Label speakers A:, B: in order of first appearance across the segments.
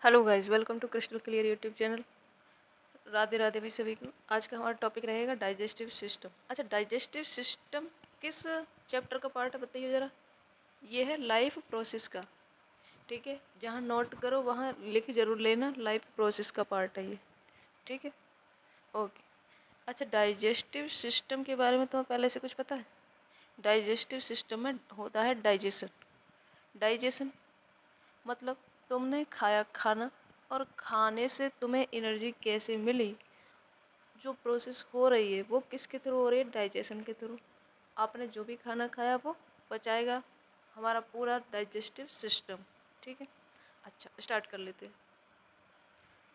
A: Hello guys, welcome to crystal clear YouTube channel. Radhe Radhe भी सभी को। आज का हमारा टॉपिक रहेगा डाइजेस्टिव सिस्टम। अच्छा, डाइजेस्टिव सिस्टम किस चैप्टर का पार्ट है बताइए ज़रा। ये है लाइफ प्रोसेस का। ठीक है, जहाँ नोट करो वहाँ लिख जरूर लेना, लाइफ प्रोसेस का पार्ट है ये। ठीक है, ओके। अच्छा, डाइजेस्टिव सिस्टम के बारे में तुम्हें पहले से कुछ पता है? डाइजेस्टिव सिस्टम में होता है डाइजेशन। डाइजेशन मतलब तुमने खाया खाना, और खाने से तुम्हें एनर्जी कैसे मिली, जो प्रोसेस हो रही है वो किसके थ्रू हो रही है? डाइजेशन के थ्रू। आपने जो भी खाना खाया वो पचाएगा हमारा पूरा डाइजेस्टिव सिस्टम। ठीक है, अच्छा स्टार्ट कर लेते हैं।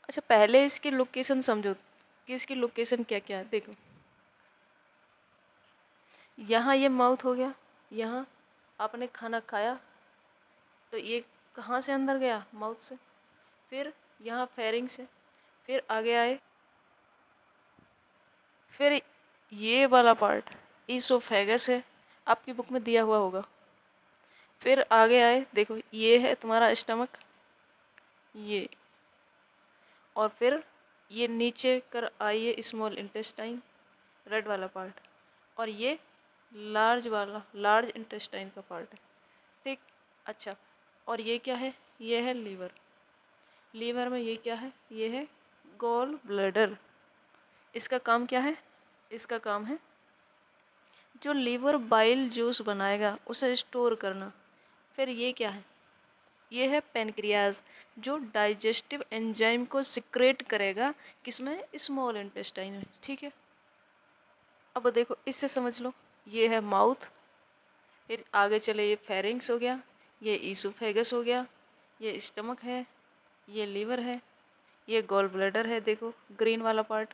A: अच्छा, पहले इसकी लोकेशन समझो कि इसकी लोकेशन क्या क्या है। देखो, यहाँ ये माउथ हो गया, यहाँ आपने खाना खाया तो ये कहाँ से अंदर गया? माउथ से। फिर यहाँ फेरिंग से, फिर आगे आए, फिर ये वाला पार्ट ईसोफेगस है, आपकी बुक में दिया हुआ होगा। फिर आगे आए, देखो ये है तुम्हारा स्टमक, ये, और फिर ये नीचे कर आइए स्मॉल इंटेस्टाइन, रेड वाला पार्ट, और ये लार्ज वाला लार्ज इंटेस्टाइन का पार्ट है। ठीक, अच्छा, और ये क्या है? ये है लीवर। लीवर में ये क्या है? ये है गॉल ब्लैडर। इसका काम क्या है? इसका काम है जो लीवर बाइल जूस बनाएगा उसे स्टोर करना। फिर ये क्या है? ये है पेनक्रियाज, जो डाइजेस्टिव एंजाइम को सिक्रेट करेगा, किसमें? स्मॉल इंटेस्टाइन में। ठीक है, अब देखो इससे समझ लो, ये है माउथ, फिर आगे चले ये फेरिंग्स हो गया, ये ईसोफेगस हो गया, ये स्टमक है, ये लीवर है, ये गॉल ब्लैडर है, देखो ग्रीन वाला पार्ट,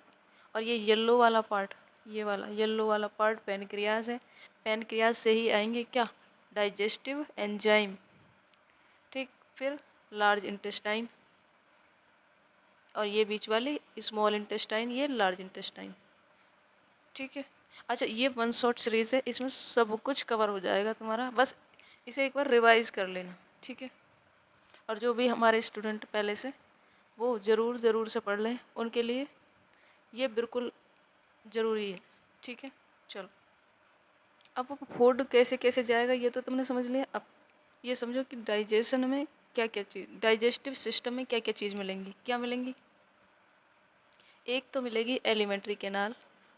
A: और ये येलो वाला पार्ट, ये वाला येलो वाला पार्ट पेनक्रियाज है। पेनक्रियाज से ही आएंगे क्या? Digestive enzyme. ठीक, फिर लार्ज इंटेस्टाइन, और ये बीच वाली स्मॉल इंटेस्टाइन, ये लार्ज इंटेस्टाइन। ठीक है, अच्छा ये वन शॉट सीरीज है, इसमें सब कुछ कवर हो जाएगा तुम्हारा, बस इसे एक बार रिवाइज कर लेना। ठीक है, और जो भी हमारे स्टूडेंट पहले से, वो ज़रूर ज़रूर से पढ़ लें, उनके लिए ये बिल्कुल ज़रूरी है। ठीक है, चलो, अब फूड कैसे कैसे जाएगा ये तो तुमने समझ लिया। अब ये समझो कि डाइजेशन में क्या क्या चीज़, डाइजेस्टिव सिस्टम में क्या क्या चीज़ मिलेंगी। क्या मिलेंगी? एक तो मिलेगी एलिमेंट्री कैनाल,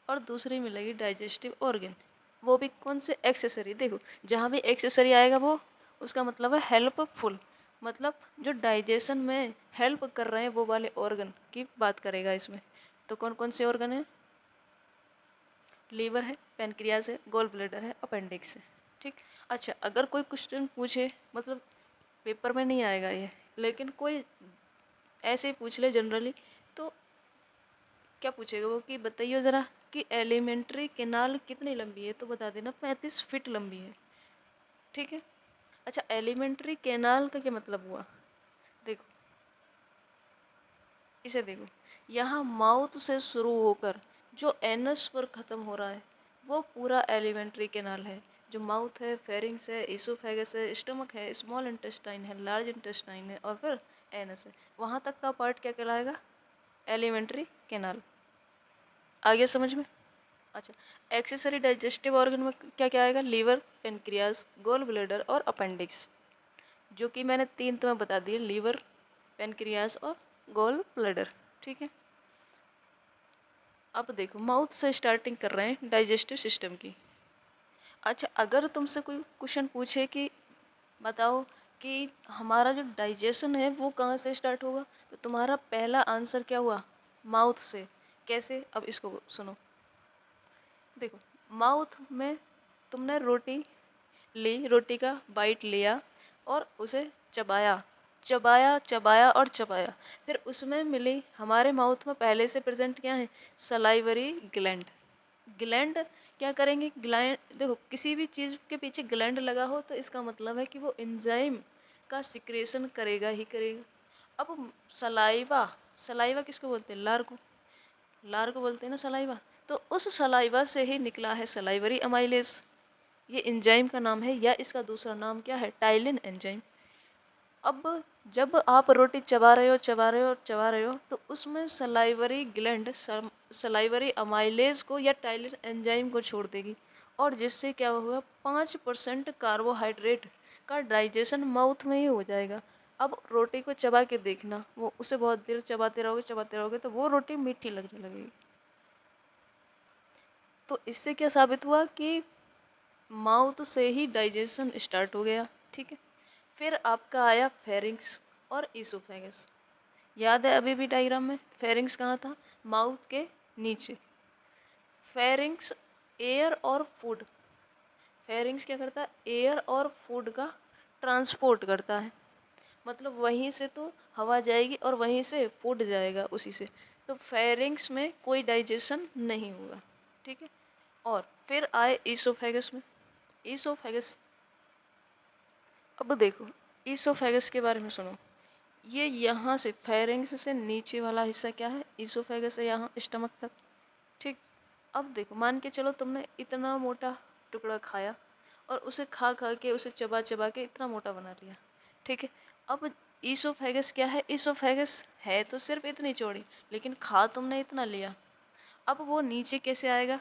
A: और दूसरी मिलेगी डाइजेस्टिव ऑर्गन। वो भी कौन से? एक्सेसरी। देखो, जहाँ भी एक्सेसरी आएगा वो उसका मतलब है हेल्पफुल, मतलब जो डाइजेशन में हेल्प कर रहे हैं वो वाले ऑर्गन की बात करेगा इसमें। तो कौन कौन से ऑर्गन है? लीवर है, पेनक्रियाज है, गॉल ब्लैडर है, अपेंडिक्स है। ठीक, अच्छा अगर कोई क्वेश्चन पूछे, मतलब पेपर में नहीं आएगा ये, लेकिन कोई ऐसे ही पूछ ले जनरली, तो क्या पूछेगा वो कि बताइए ज़रा कि एलिमेंट्री कैनाल कितनी लंबी है, तो बता देना 35 फीट लंबी है। ठीक है, अच्छा एलिमेंट्री कैनाल का क्या मतलब हुआ? देखो, इसे देखो, यहाँ माउथ से शुरू होकर जो एनस पर ख़त्म हो रहा है वो पूरा एलिमेंट्री कैनाल है। जो माउथ है, फेरिंग्स है, इसोफेगस है, स्टमक है, स्मॉल इंटेस्टाइन है, लार्ज इंटेस्टाइन है, और फिर एनस है, वहाँ तक का पार्ट क्या कहलाएगा? Alimentary canal. आ गया समझ में? अच्छा, एक्सेसरी डाइजेस्टिव ऑर्गन में क्या क्या आएगा? लीवर, पेनक्रियाज, गॉल ब्लैडर और अपेंडिक्स, जो कि मैंने तीन तुम्हें बता दिए, लीवर, पेनक्रियाज और गॉल ब्लैडर। ठीक है, अब देखो माउथ से स्टार्टिंग कर रहे हैं डाइजेस्टिव सिस्टम की। अच्छा, अगर तुमसे कोई क्वेश्चन पूछे कि बताओ कि हमारा जो डाइजेशन है वो कहाँ से स्टार्ट होगा, तो तुम्हारा पहला आंसर क्या हुआ? माउथ से। कैसे? अब इसको सुनो, देखो माउथ में तुमने रोटी ली, रोटी का बाइट लिया और उसे चबाया, चबाया चबाया और चबाया, फिर उसमें मिली, हमारे माउथ में पहले से प्रेजेंट क्या है? Salivary gland. ग्लैंड क्या करेंगे? ग्लैंड देखो, किसी भी चीज़ के पीछे ग्लैंड लगा हो तो इसका मतलब है कि वो एंजाइम का सिक्रेशन करेगा ही करेगा। अब सलाइवा, सलाइवा किसको बोलते हैं? लार को, लार को बोलते हैं ना सलाइवा। तो उस सलाइवा से ही निकला है सलाइवरी अमाइलेज, ये एंजाइम का नाम है, या इसका दूसरा नाम क्या है? Ptyalin enzyme. अब जब आप रोटी चबा रहे हो चबा रहे हो चबा रहे हो तो उसमें सलाइवरी ग्लैंड सलाइवरी अमाइलेज को या टाइलिन एंजाइम को छोड़ देगी, और जिससे क्या होगा 5% कार्बोहाइड्रेट का डाइजेशन माउथ में ही हो जाएगा। अब रोटी को चबा के देखना, वो उसे बहुत देर चबाते रहोगे तो वो रोटी मीठी लगने लगेगी। तो इससे क्या साबित हुआ कि माउथ से ही डाइजेशन स्टार्ट हो गया। ठीक है, फिर आपका आया फेरिंग्स और ईसोफेगस। याद है अभी भी डायग्राम में फेरिंग्स कहाँ था? माउथ के नीचे। फेरिंग्स एयर और फूड, फेरिंग्स क्या करता है? एयर और फूड का ट्रांसपोर्ट करता है। मतलब वहीं से तो हवा जाएगी और वहीं से फूड जाएगा उसी से। तो फेरिंग्स में कोई डाइजेशन नहीं होगा। ठीक है, और फिर आए ईसोफेगस में। ईसोफेगस, अब देखो ईसोफेगस के बारे में सुनो। ये यहाँ से फेरिंग्स से नीचे वाला हिस्सा क्या है? ईसोफेगस है, यहाँ स्टमक तक। ठीक, अब देखो मान के चलो तुमने इतना मोटा टुकड़ा खाया और उसे खा खा के उसे चबा चबा के इतना मोटा बना लिया। ठीक है, अब ईसोफेगस क्या है? ईसोफेगस है तो सिर्फ इतनी चौड़ी, लेकिन खा तुमने इतना लिया। अब वो नीचे कैसे आएगा?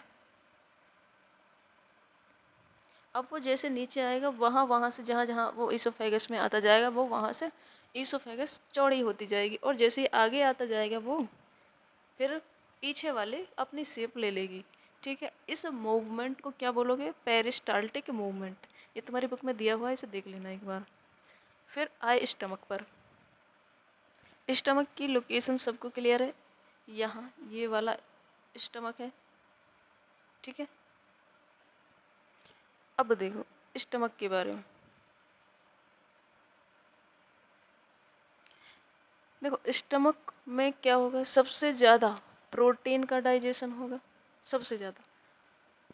A: अब वो जैसे नीचे आएगा वहां वहां से जहां जहां वो ईसोफेगस में आता जाएगा वो वहां से ईसोफेगस चौड़ी होती जाएगी, और जैसे ही आगे आता जाएगा वो फिर पीछे वाले अपनी शेप ले लेगी। ठीक है, इस मूवमेंट को क्या बोलोगे? Peristaltic movement. ये तुम्हारी बुक में दिया हुआ है, इसे देख लेना एक बार। फिर आए स्टमक पर। स्टमक की लोकेशन सबको क्लियर है? यहाँ ये वाला स्टमक है। ठीक है, अब देखो स्टमक के बारे में। देखो स्टमक में क्या होगा? सबसे ज्यादा प्रोटीन का डाइजेशन होगा, सबसे ज्यादा।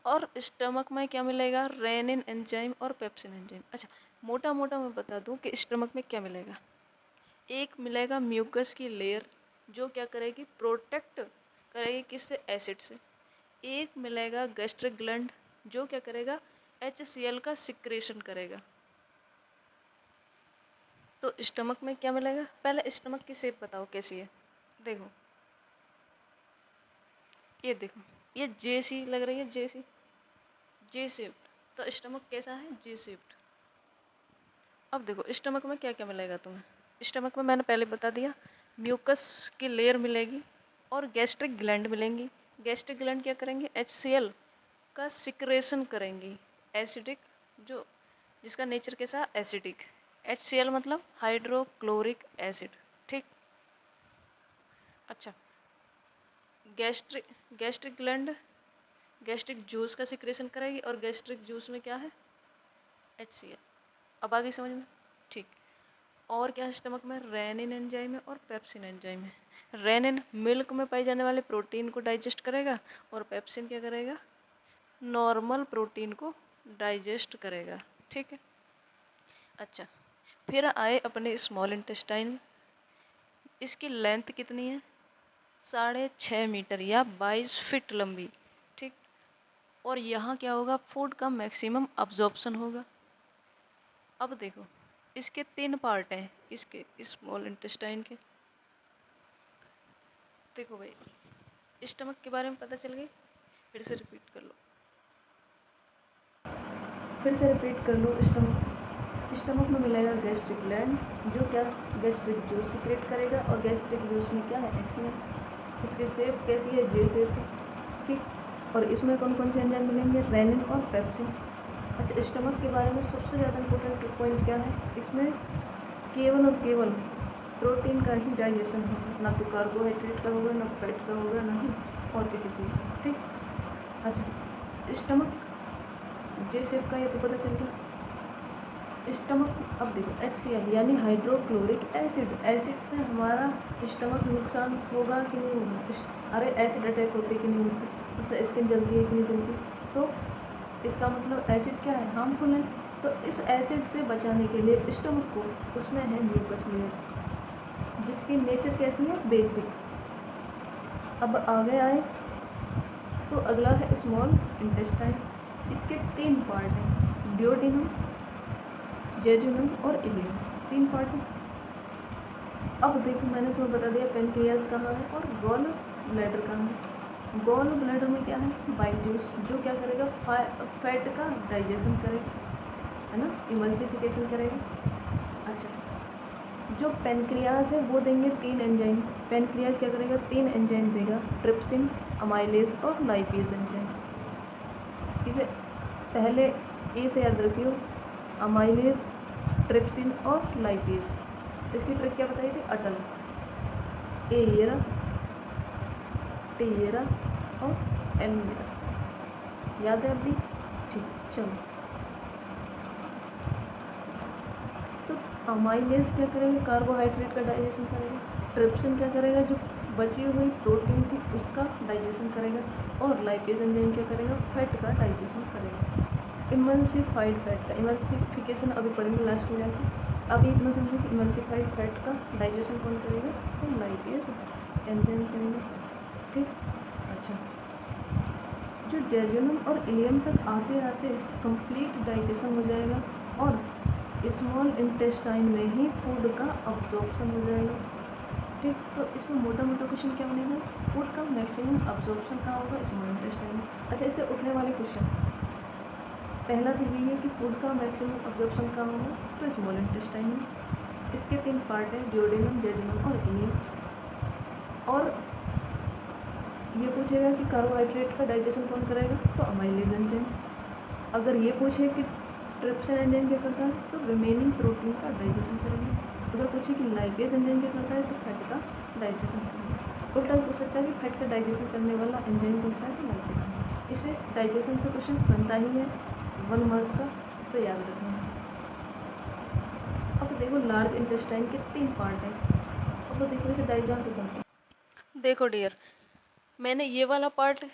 A: और स्टमक में क्या मिलेगा? रेनिन एंजाइम और पेप्सिन एंजाइम। अच्छा, मोटा मोटा मैं बता दूं कि स्टमक में क्या मिलेगा। एक मिलेगा म्यूकस की लेयर, जो क्या करेगी? प्रोटेक्ट करेगी किससे? एसिड से। एक मिलेगा गैस्ट्रिक ग्लैंड, जो क्या करेगा? HCl का सिक्रेशन करेगा। तो स्टमक में क्या मिलेगा? पहले स्टमक की शेप बताओ कैसी है। देखो, ये देखो, ये जेसी लग रही है, जेसी, जे शेप्ड। तो स्टमक कैसा है? जे शेप्ड। अब देखो स्टमक में क्या क्या मिलेगा तुम्हें। स्टमक में मैंने पहले बता दिया, म्यूकस की लेयर मिलेगी और गैस्ट्रिक ग्लैंड मिलेंगी। गैस्ट्रिक ग्लैंड क्या करेंगे? HCl का सिक्रेशन करेंगी। एसिडिक, जो जिसका नेचर कैसा? एसिडिक। HCl मतलब हाइड्रोक्लोरिक एसिड। ठीक, अच्छा, gastric gastric gland gastric juice का सिक्रेशन करेगी, और गैस्ट्रिक जूस में क्या है? HCl। अब आगे समझ में? ठीक, और क्या है स्टमक में? रेनिन एंजाइम है और पेप्सिन एंजाइम है। रेनिन मिल्क में पाई जाने वाले प्रोटीन को डाइजेस्ट करेगा, और पेप्सिन क्या करेगा? नॉर्मल प्रोटीन को डाइजेस्ट करेगा। ठीक है, अच्छा, फिर आए अपने स्मॉल इंटेस्टाइन। इसकी लेंथ कितनी है? 6.5 मीटर या 22 फीट लंबी। ठीक, और यहाँ क्या होगा? फूड का मैक्सिमम अब्जॉर्प्शन होगा। अब देखो इसके 3 पार्ट हैं, इसके स्मॉल इंटेस्टाइन के। देखो भाई, स्टमक के बारे में पता चल गई। फिर से रिपीट कर लो, फिर से रिपीट कर लो। स्टमक, स्टमक में मिलेगा गैस्ट्रिक ग्लैंड, जो क्या? गैस्ट्रिक जूस सिक्रेट करेगा, और गैस्ट्रिक जूस में क्या है? HCl। इसकी शेप कैसी है? जे शेप है। ठीक, और इसमें कौन कौन से एंजाइम मिलेंगे? रेनिन और पेप्सिन। अच्छा, स्टमक के बारे में सबसे ज़्यादा इंपॉर्टेंट पॉइंट क्या है? इसमें केवल और केवल प्रोटीन का ही डाइजेशन होगा, ना तो कार्बोहाइड्रेट का होगा, ना फैट का होगा, ना ही और किसी चीज़ का। ठीक, अच्छा, स्टमक जे शेप का ये तो पता चल गया। स्टमक, अब देखो HCl यानी हाइड्रोक्लोरिक एसिड। एसिड से हमारा स्टमक नुकसान होगा कि नहीं होगा? अरे एसिड अटैक होते कि नहीं होते? उससे स्किन जलती है कि नहीं जलती? तो इसका मतलब एसिड क्या है? हार्मफुल है। तो इस एसिड से बचाने के लिए स्टमक को, उसमें है म्यूकस लेयर, जिसकी नेचर कैसी है? बेसिक। अब आगे आए तो अगला है स्मॉल इंटेस्टाइन। इसके 3 पार्ट हैं, ड्यूोडेनम, जेजुनम और इलियम। 3 पार्ट हैं। अब देखो मैंने तुम्हें बता दिया पेनक्रियाज कहाँ है और गॉल ब्लैडर कहाँ है। गॉल ब्लैडर में क्या है, बाइल जूस, जो क्या करेगा, फैट का डाइजेशन करेगा, है ना, इमल्सिफिकेशन करेगा। अच्छा, जो पेनक्रियाज है वो देंगे 3 एंजाइम। पेनक्रियाज क्या करेगा, 3 एंजाइम देगा, ट्रिप्सिन, अमाइलेज और लाइपेज एंजाइम। इसे पहले ए से याद रखियो, अमाइलेज, ट्रिप्सिन और लाइपेज। इसकी ट्रिक क्या बताई थी, अटल, ए ये रहा, टी ये रहा और एन ये रहा। याद है अभी, ठीक, चलो। तो अमाइलेज क्या करेगा, कार्बोहाइड्रेट का डाइजेशन करेगा। ट्रिप्सिन क्या करेगा, जो बची हुई प्रोटीन थी उसका डाइजेशन करेगा। और लाइपेज एंजाइम क्या करेगा, फैट का डाइजेशन करेगा। इमल्सिफाइड फैट का, इमल्सिफिकेशन अभी पढ़ेंगे लास्ट में जाके। अभी इतना समझो कि इमल्सिफाइड फैट का डाइजेशन कौन करेगा, तो लाइपेज एंजाइम करेगा, ठीक। अच्छा, जो जेजुनम और इलियम तक आते आते कंप्लीट डाइजेशन हो जाएगा और स्मॉल इंटेस्टाइन में ही फूड का अब्जॉर्प्शन हो जाएगा, ठीक। तो इसमें मोटा मोटा क्वेश्चन क्या बनेगा, फूड का मैक्सिमम अब्जॉर्प्शन कहाँ होगा, स्मॉल इंटेस्टाइन में। अच्छा, इससे उठने वाले क्वेश्चन, पहला तो यही है कि फूड का मैक्सिमम अब्जॉर्प्शन कहाँ होगा, तो स्मॉल इंटेस्टाइन में। इसके 3 पार्ट हैं, ड्यूडेनम, जेजुनम और इलियम। और ये पूछेगा कि कार्बोहाइड्रेट का डाइजेशन कौन करेगा, तो अमाइलेज एंजाइम। अगर ये पूछे कि ट्रिप्सिन एंजाइम क्या करता है, तो रिमेनिंग प्रोटीन का डाइजेशन करेगा। अगर पूछे कि लाइपेज एंजाइम क्या करता है, तो फैट का डाइजेशन करेगा। उल्टा पूछ सकता है कि फैट का डाइजेशन करने वाला एंजाइम कौन सा है, तो लाइपेज एंजाइम। इसे डाइजेशन से क्वेश्चन बनता ही है 1 मार्क का, तो याद रखना इसे। अब देखो लार्ज इंटेस्टाइन के 3 पार्ट हैं। अब देखो इसे डायग्राम से समझो। देखो डियर, मैंने ये वाला पार्ट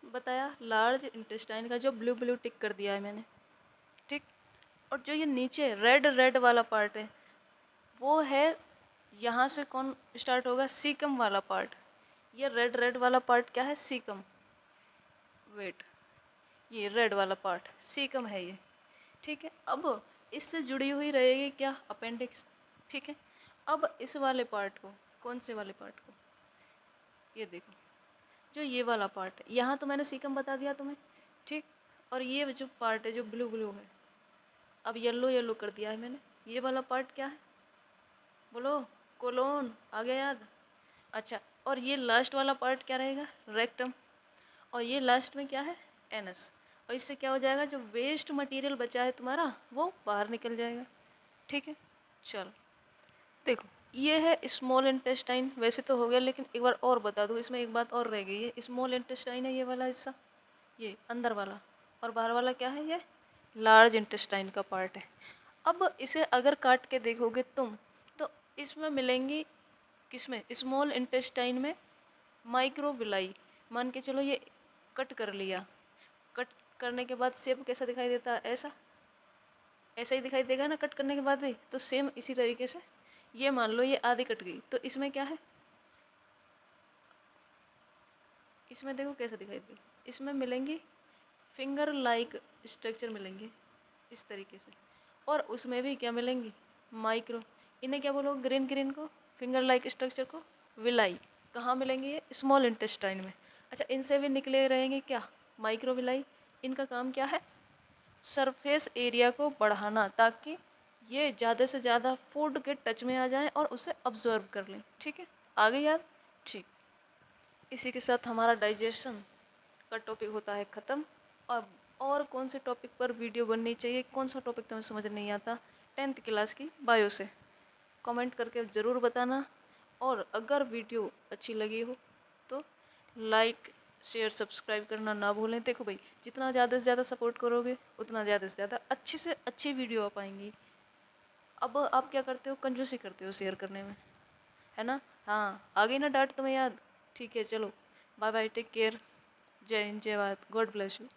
A: बताया लार्ज इंटेस्टाइन का, जो ब्लू ब्लू टिक कर दिया है मैंने, ठीक। और जो ये नीचे रेड रेड वाला पार्ट है, वो है यहाँ से कौन स्टार्ट होगा, सीकम वाला पार्ट। ये रेड रेड वाला पार्ट क्या है, सीकम। वेट, ये रेड वाला पार्ट सीकम है ये, ठीक है। अब इससे जुड़ी हुई रहेगी क्या, अपेंडिक्स, ठीक है। अब इस वाले पार्ट को, कौन से वाले पार्ट को, ये देखो, जो ये वाला पार्ट है, यहाँ तो मैंने सीकम बता दिया तुम्हें, ठीक। और ये जो पार्ट है जो ब्लू ब्लू है, अब येलो येलो कर दिया है मैंने, ये वाला पार्ट क्या है, बोलो, कोलोन, आ गया याद। अच्छा, और ये लास्ट वाला पार्ट क्या रहेगा, रेक्टम। और ये लास्ट में क्या है, एनस। और इससे क्या हो जाएगा, जो वेस्ट मटेरियल बचा है तुम्हारा वो बाहर निकल जाएगा, ठीक है। चलो देखो, ये है स्मॉल इंटेस्टाइन, वैसे तो हो गया, लेकिन एक बार और बता दूं, इसमें एक बात और रह गई है। स्मॉल इंटेस्टाइन है ये वाला हिस्सा, ये अंदर वाला, और बाहर वाला क्या है, ये लार्ज इंटेस्टाइन का पार्ट है। अब इसे अगर काट के देखोगे तुम, तो इसमें मिलेंगी, किसमें, स्मॉल इंटेस्टाइन में माइक्रोविलाई। मान के चलो ये कट कर लिया, कट करने के बाद शेप कैसा दिखाई देता है, ऐसा, ऐसा ही दिखाई देगा ना कट करने के बाद भी। तो सेम इसी तरीके से ये मान लो ये आधी कट गई, तो इसमें क्या है, इसमें देखो कैसा दिखाई देगा, इसमें मिलेंगी फिंगर लाइक स्ट्रक्चर मिलेंगे इस तरीके से। और उसमें भी क्या मिलेंगी, माइक्रो, इन्हें क्या बोलो, ग्रीन ग्रीन को, फिंगर लाइक स्ट्रक्चर को विलाई। कहाँ मिलेंगे, ये स्मॉल इंटेस्टाइन में। अच्छा, इनसे भी निकले रहेंगे क्या, माइक्रो विलाई। इनका काम क्या है, सरफेस एरिया को बढ़ाना, ताकि ये ज़्यादा से ज़्यादा फूड के टच में आ जाएं और उसे ऑब्जर्व कर लें, ठीक है। आगे यार, ठीक। इसी के साथ हमारा डाइजेशन का टॉपिक होता है ख़त्म। और कौन से टॉपिक पर वीडियो बननी चाहिए, कौन सा टॉपिक तुम्हें समझ नहीं आता 10th क्लास की बायो से, कमेंट करके ज़रूर बताना। और अगर वीडियो अच्छी लगी हो तो लाइक शेयर सब्सक्राइब करना ना भूलें। देखो भाई, जितना ज़्यादा से ज़्यादा सपोर्ट करोगे उतना ज़्यादा से ज़्यादा अच्छी से अच्छी वीडियो आ पाएंगी। अब आप क्या करते हो, कंजूसी करते हो शेयर करने में, है ना। हाँ, आ गई ना डांट तुम्हें याद, ठीक है। चलो बाय बाय, टेक केयर, जय हिंद, जय भारत, गॉड ब्लेस यू।